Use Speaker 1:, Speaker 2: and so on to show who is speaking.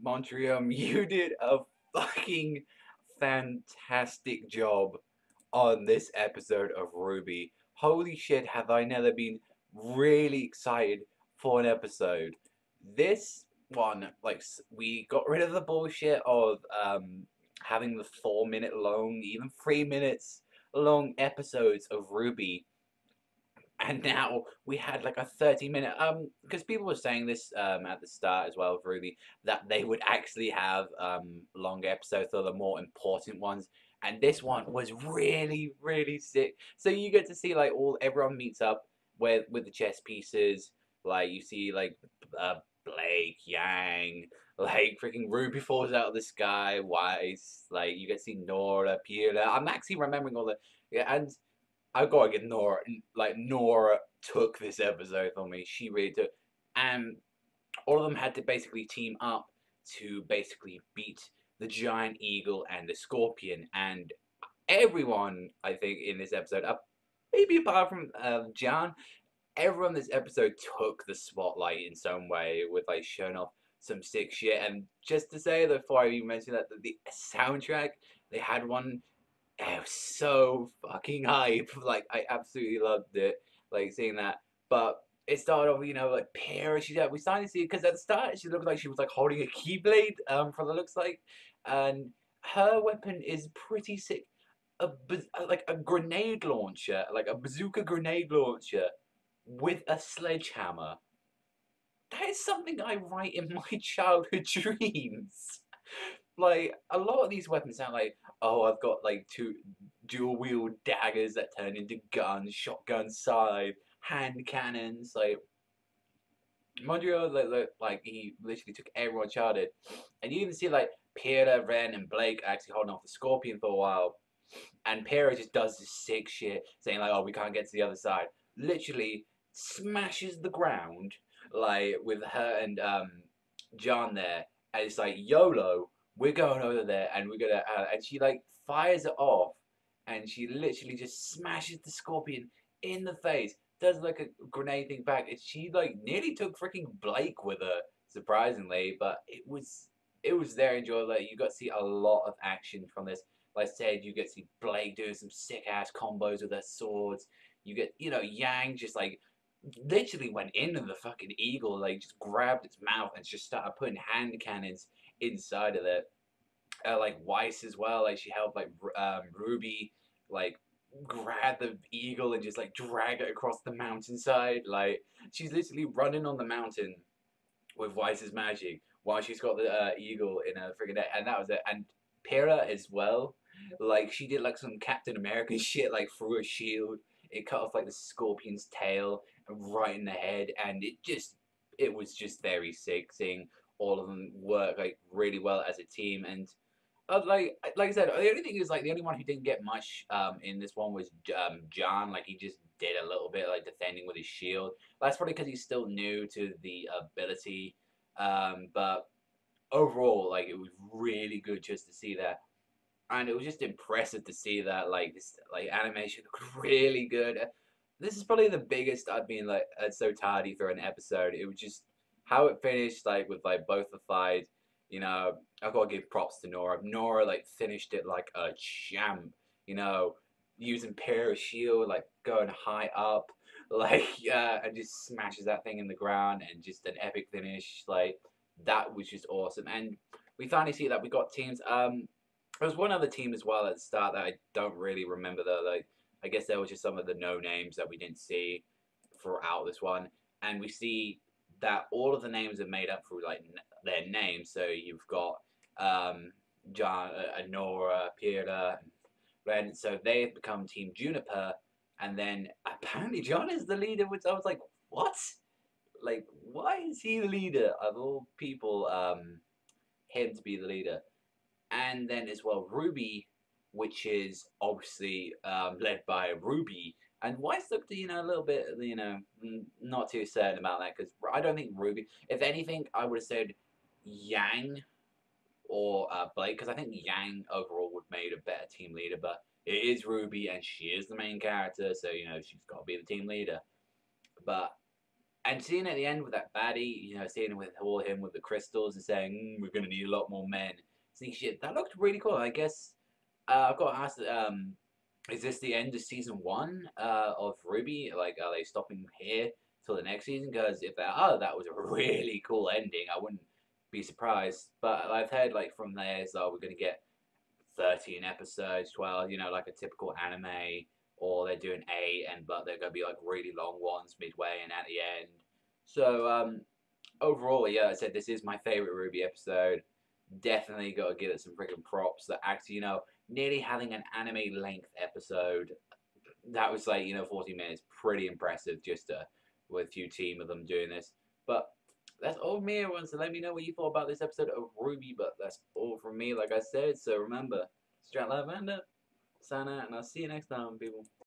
Speaker 1: Montreal, you did a fucking fantastic job on this episode of RWBY. Holy shit, have I never been really excited for an episode. This one, like, we got rid of the bullshit of having the 4 minute long, even 3 minutes long episodes of RWBY, and now we had like a 30-minute because people were saying this at the start as well of RWBY, that they would actually have longer episodes or the more important ones, and this one was really sick. So you get to see like all everyone meets up with the chess pieces. Like you see like uh, Blake, Yang, like freaking Ruby falls out of the sky, Weiss, like you get to see Nora, Pierre. I'm actually remembering all the, yeah. And I gotta give Nora, like Nora took this episode for me. She really took, and all of them had to basically team up to basically beat the giant eagle and the scorpion. And everyone, I think, in this episode, maybe apart from John, everyone in this episode took the spotlight in some way with like showing off some sick shit. And just to say, before I even mention that, the soundtrack, they had one. It was so fucking hype. Like I absolutely loved it. Like seeing that. But it started off, like Para. We started to see it because at the start she looked like she was like holding a keyblade. From the looks like, and her weapon is pretty sick. Like a grenade launcher, like a bazooka grenade launcher, with a sledgehammer. That is something I write in my childhood dreams. Like a lot of these weapons sound like, oh, I've got like two dual wield daggers that turn into guns, shotgun side, hand cannons. Like Mondrio, like he literally took everyone's childhood, and you even see like Pierre, Ren, and Blake actually holding off the Scorpion for a while, and Pierre just does this sick shit, saying like, oh, we can't get to the other side. Literally smashes the ground like with her and John there, and it's like YOLO, we're going over there, and we're gonna, and she like fires it off, and she literally just smashes the scorpion in the face. Does like a grenade thing back, and she like nearly took freaking Blake with her, surprisingly, but it was very enjoyable. Like, you got to see a lot of action from this. Like I said, you get to see Blake doing some sick ass combos with her swords. You get, Yang just like literally went into the fucking eagle, like just grabbed its mouth and just started putting hand cannons inside of it. Like Weiss as well, like she helped like Ruby like grab the eagle and just like drag it across the mountainside. Like she's literally running on the mountain with Weiss's magic while she's got the eagle in her friggin' neck, and that was it. And Pyrrha as well, like she did like some Captain America shit, like through a shield. It cut off like the scorpion's tail and right in the head, and it was just very sick seeing all of them work like really well as a team. And like I said, the only thing is like the only one who didn't get much in this one was John. Like he just did a little bit like defending with his shield. That's probably because he's still new to the ability. But overall, like it was really good just to see that, and it was just impressive to see that like this like animation looked really good. This is probably the biggest I've been like so tardy for an episode. It was just how it finished, like with like both the fights. I've got to give props to Nora. Nora like finished it like a champ. You know, using Pair of Shield, like going high up, like and just smashes that thing in the ground, and just an epic finish. Like that was just awesome. And we finally see that we got teams. There was one other team as well at the start that I don't really remember though. Like I guess there was just some of the no names that we didn't see throughout this one, and we see that all of the names are made up through like their names. So you've got John, Nora, Pierre, and Ren. So they've become Team Juniper, and then apparently John is the leader. Which I was like, what? Like, why is he the leader of all people? Him to be the leader, and then as well Ruby, which is obviously led by Ruby. And Weiss looked, a little bit, not too certain about that because I don't think Ruby. If anything, I would have said Yang or Blake because I think Yang overall would have made a better team leader. But it is Ruby and she is the main character, so she's got to be the team leader. But And seeing at the end with that baddie, seeing with all him with the crystals and saying we're gonna need a lot more men. See shit, that looked really cool. I guess I've got to ask, is this the end of season one of RWBY? Like, are they stopping here till the next season? Because if they are, that was a really cool ending. I wouldn't be surprised. But I've heard like from there, so we're gonna get 13 episodes, 12, like a typical anime, or they're doing 8, but they're gonna be like really long ones midway and at the end. So overall, yeah, I said this is my favorite RWBY episode. Definitely got to give it some freaking props that actually, nearly having an anime length episode. That was like 40 minutes, pretty impressive just with a few team of them doing this. But that's all from me, everyone. So let me know what you thought about this episode of RWBY. But that's all from me, like I said. So remember, Strat Lavender, sign out, and I'll see you next time, people.